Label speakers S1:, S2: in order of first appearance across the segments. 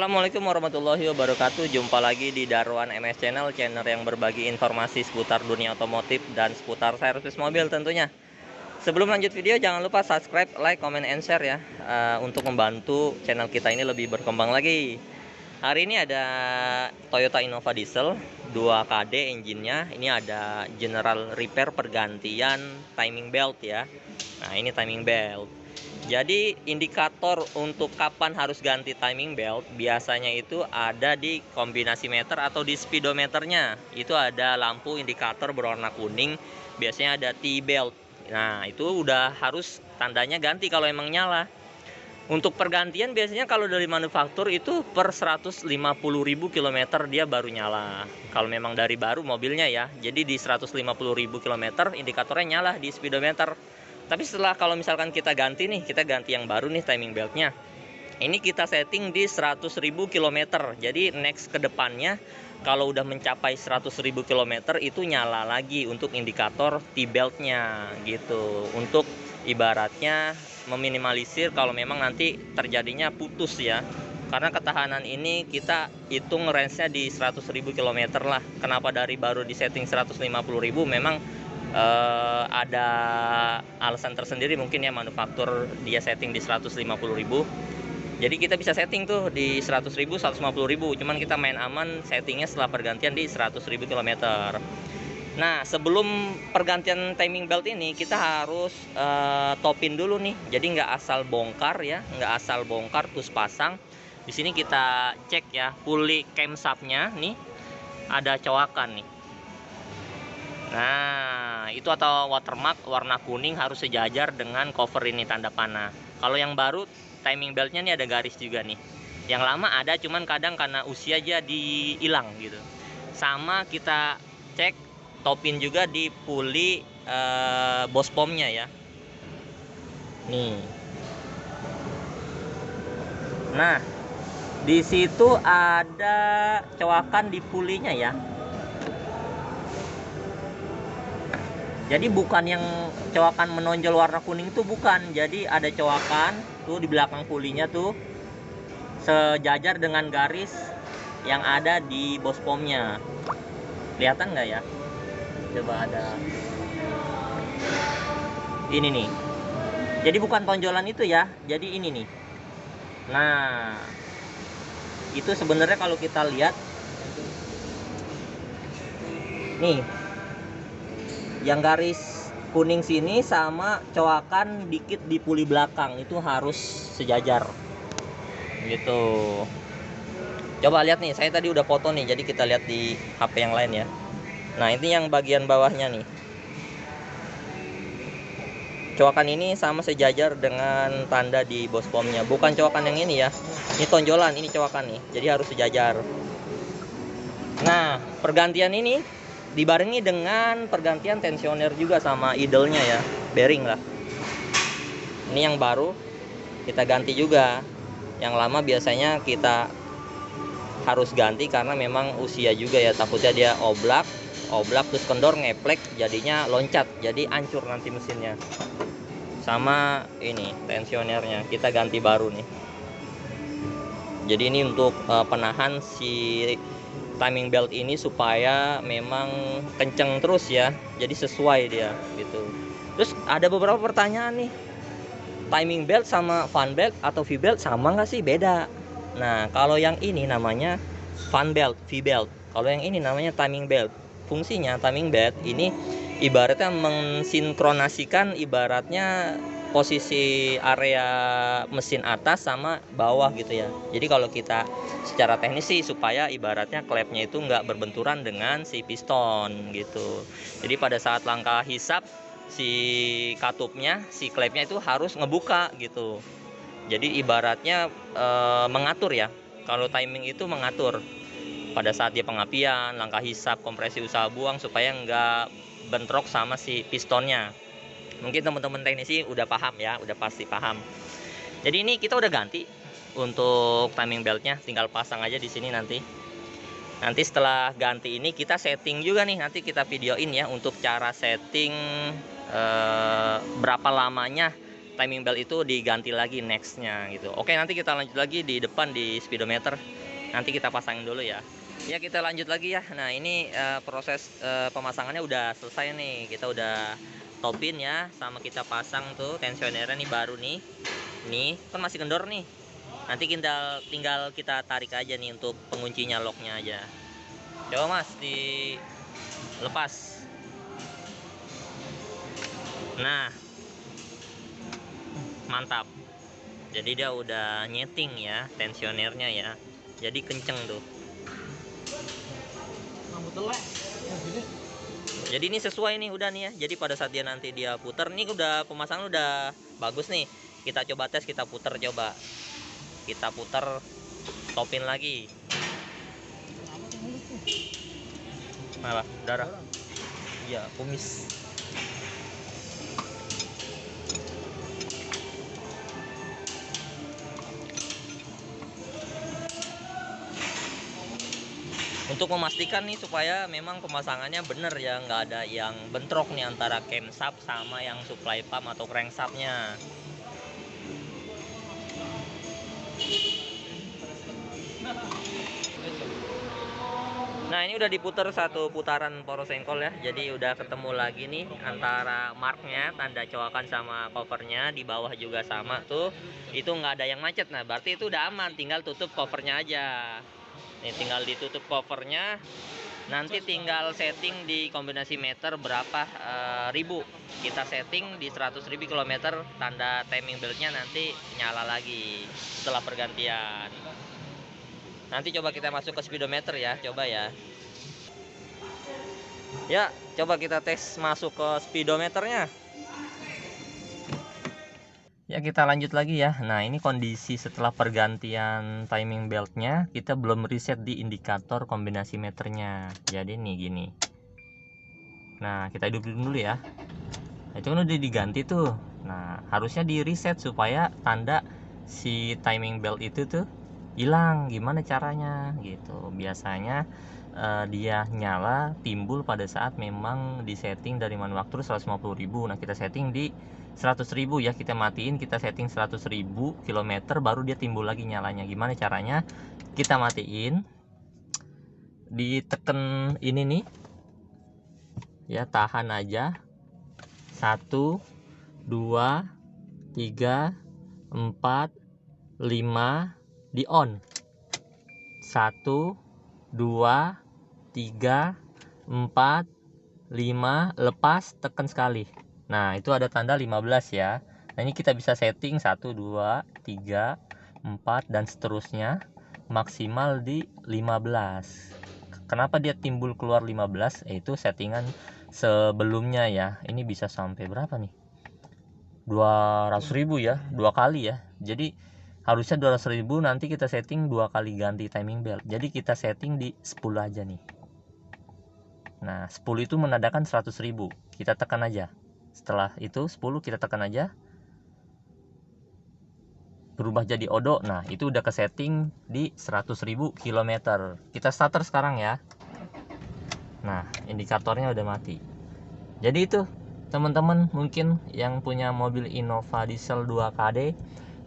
S1: Assalamualaikum warahmatullahi wabarakatuh. Jumpa lagi di Darwan MS Channel, channel yang berbagi informasi seputar dunia otomotif dan seputar servis mobil tentunya. Sebelum lanjut video, jangan lupa subscribe, like, comment, and share ya, untuk membantu channel kita ini lebih berkembang lagi. Hari ini ada Toyota Innova Diesel 2KD engine-nya. Ini ada general repair pergantian timing belt ya. Nah, ini timing belt. Jadi indikator untuk kapan harus ganti timing belt biasanya itu ada di kombinasi meter atau di speedometernya. Itu ada lampu indikator berwarna kuning, biasanya ada T-belt. Nah, itu udah harus tandanya ganti kalau emang nyala. Untuk pergantian biasanya kalau dari manufaktur itu per 150.000 km dia baru nyala. Kalau memang dari baru mobilnya ya. Jadi di 150.000 km indikatornya nyala di speedometer. Tapi setelah kalau misalkan kita ganti nih, kita ganti yang baru nih timing beltnya. Ini kita setting di 100.000 km. Jadi next ke depannya kalau udah mencapai 100.000 km itu nyala lagi untuk indikator T-beltnya gitu. Untuk ibaratnya meminimalisir kalau memang nanti terjadinya putus ya. Karena ketahanan ini kita hitung range-nya di 100.000 km lah. Kenapa dari baru di setting 150.000? Memang ada alasan tersendiri mungkin ya, manufaktur dia setting di 150.000. Jadi kita bisa setting tuh di 100.000, 150.000. Cuman kita main aman settingnya setelah pergantian di 100.000 km. Nah, sebelum pergantian timing belt ini kita harus topin dulu nih. Jadi nggak asal bongkar ya, nggak asal bongkar terus pasang. Di sini kita cek ya, pulley camshaftnya nih ada coakan nih. Nah, itu atau watermark warna kuning harus sejajar dengan cover ini, tanda panah. Kalau yang baru timing beltnya nih ada garis juga nih. Yang lama ada, cuman kadang karena usia jadi hilang gitu. Sama kita cek topin juga di pulley bospomnya ya. Nih. Nah, di situ ada coakan di pulley-nya ya. Jadi bukan yang coakan menonjol warna kuning itu, bukan. Jadi ada coakan tuh di belakang pulinya tuh sejajar dengan garis yang ada di bospomnya. Kelihatan nggak ya? Coba ada. Ini nih. Jadi bukan tonjolan itu ya. Jadi ini nih. Nah, itu sebenarnya kalau kita lihat nih, yang garis kuning sini sama coakan dikit di puli belakang itu harus sejajar gitu. Coba lihat nih, saya tadi udah foto nih, jadi kita lihat di HP yang lain ya. Nah, ini yang bagian bawahnya nih, coakan ini sama sejajar dengan tanda di bospomnya. Bukan coakan yang ini ya, ini tonjolan, ini coakan nih, jadi harus sejajar. Nah, pergantian ini dibarengi dengan pergantian tensioner juga sama idle-nya ya, bearing lah. Ini yang baru kita ganti juga. Yang lama biasanya kita harus ganti karena memang usia juga ya, takutnya dia oblak terus kendor, ngeplek, jadinya loncat, jadi hancur nanti mesinnya. Sama ini tensionernya kita ganti baru nih. Jadi ini untuk penahan si timing belt ini supaya memang kenceng terus ya, jadi sesuai dia gitu. Terus ada beberapa pertanyaan nih, timing belt sama fan belt atau V-belt sama nggak sih? Beda. Nah, kalau yang ini namanya fan belt, V-belt. Kalau yang ini namanya timing belt. Fungsinya timing belt ini ibaratnya mensinkronasikan ibaratnya posisi area mesin atas sama bawah gitu ya. Jadi kalau kita secara teknis sih supaya ibaratnya klepnya itu nggak berbenturan dengan si piston gitu. Jadi pada saat langkah hisap si katupnya, si klepnya itu harus ngebuka gitu. Jadi ibaratnya mengatur ya. Kalau timing itu mengatur pada saat dia pengapian, langkah hisap, kompresi usaha buang supaya nggak bentrok sama si pistonnya. Mungkin teman-teman teknisi udah paham ya, udah pasti paham. Jadi ini kita udah ganti untuk timing beltnya, tinggal pasang aja di sini nanti. Nanti setelah ganti ini kita setting juga nih, nanti kita videoin ya untuk cara setting berapa lamanya timing belt itu diganti lagi nextnya gitu. Oke, nanti kita lanjut lagi di depan di speedometer, nanti kita pasangin dulu ya. Ya, kita lanjut lagi ya. Nah, ini proses pemasangannya udah selesai nih. Kita udah topin ya, sama kita pasang tuh tensionernya nih baru nih. Nih kan masih kendor nih. Nanti tinggal kita tarik aja nih untuk penguncinya, locknya aja. Coba Mas dilepas. Nah, mantap. Jadi dia udah nyeting ya tensionernya ya. Jadi kenceng tuh. Jadi ini sesuai nih udah nih ya. Jadi pada saat dia nanti dia puter nih, udah pemasangan udah bagus nih. Kita coba tes, kita puter coba. Kita puter, topin lagi. Malah darah. Iya, kumis. Untuk memastikan nih supaya memang pemasangannya bener ya, nggak ada yang bentrok nih antara camshaft sama yang supply pump atau crankshaftnya. Nah, ini udah diputar satu putaran porosengkol ya. Jadi udah ketemu lagi nih antara marknya, tanda coakan sama covernya. Di bawah juga sama tuh. Itu nggak ada yang macet. Nah, berarti itu udah aman. Tinggal tutup covernya aja. Nih, tinggal ditutup covernya. Nanti tinggal setting di kombinasi meter berapa ribu. Kita setting di 100.000 km. Tanda timing beltnya nanti nyala lagi setelah pergantian. Nanti coba kita masuk ke speedometer ya, coba ya. Ya, coba kita tes masuk ke speedometernya. Ya, kita lanjut lagi ya. Nah, ini kondisi setelah pergantian timing beltnya, kita belum reset di indikator kombinasi meternya. Jadi nih gini. Nah, kita hidupin dulu ya. Nah, itu kan udah diganti tuh. Nah, harusnya di reset supaya tanda si timing belt itu tuh hilang. Gimana caranya gitu. Biasanya dia nyala timbul pada saat memang disetting dari manual terus 150.000. Nah, kita setting di 100.000 ya, kita matiin, kita setting 100.000 km baru dia timbul lagi nyalanya. Gimana caranya? Kita matiin, diteken ini nih ya, tahan aja. 1 2 3 4 5 di on. 1 2 3 4 5, lepas, tekan sekali. Nah, itu ada tanda 15 ya. Nah, ini kita bisa setting 1 2 3 4 dan seterusnya maksimal di 15. Kenapa dia timbul keluar 15? Itu settingan sebelumnya ya. Ini bisa sampai berapa nih? 200.000 ya, 2 kali ya. Jadi harusnya 200.000, nanti kita setting 2 kali ganti timing belt. Jadi kita setting di 10 aja nih. Nah, 10 itu menandakan 100.000. Kita tekan aja. Setelah itu 10 kita tekan aja. Berubah jadi odo. Nah, itu udah ke setting di 100.000 km. Kita starter sekarang ya. Nah, indikatornya udah mati. Jadi itu, teman-teman mungkin yang punya mobil Innova diesel 2KD,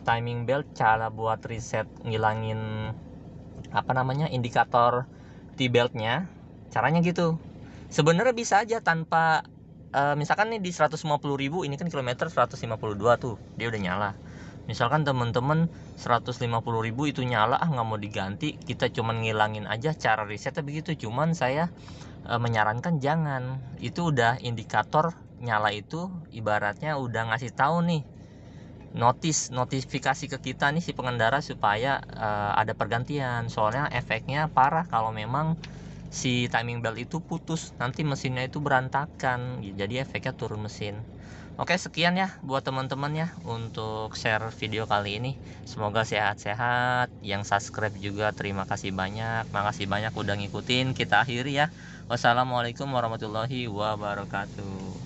S1: timing belt, cara buat reset ngilangin indikator T-beltnya, caranya gitu. Sebenarnya bisa aja tanpa misalkan nih di 150.000, ini kan kilometer 152 tuh, dia udah nyala. Misalkan temen-temen 150.000 itu nyala, nggak mau diganti, kita cuman ngilangin aja, cara resetnya begitu. Cuman saya menyarankan jangan, itu udah indikator nyala, itu ibaratnya udah ngasih tahu nih, notifikasi ke kita nih si pengendara supaya ada pergantian. Soalnya efeknya parah kalau memang si timing belt itu putus, nanti mesinnya itu berantakan, jadi efeknya turun mesin. Oke, sekian ya buat teman-teman ya untuk share video kali ini. Semoga sehat-sehat. Yang subscribe juga terima kasih banyak. Makasih banyak udah ngikutin. Kita akhiri ya. Wassalamualaikum warahmatullahi wabarakatuh.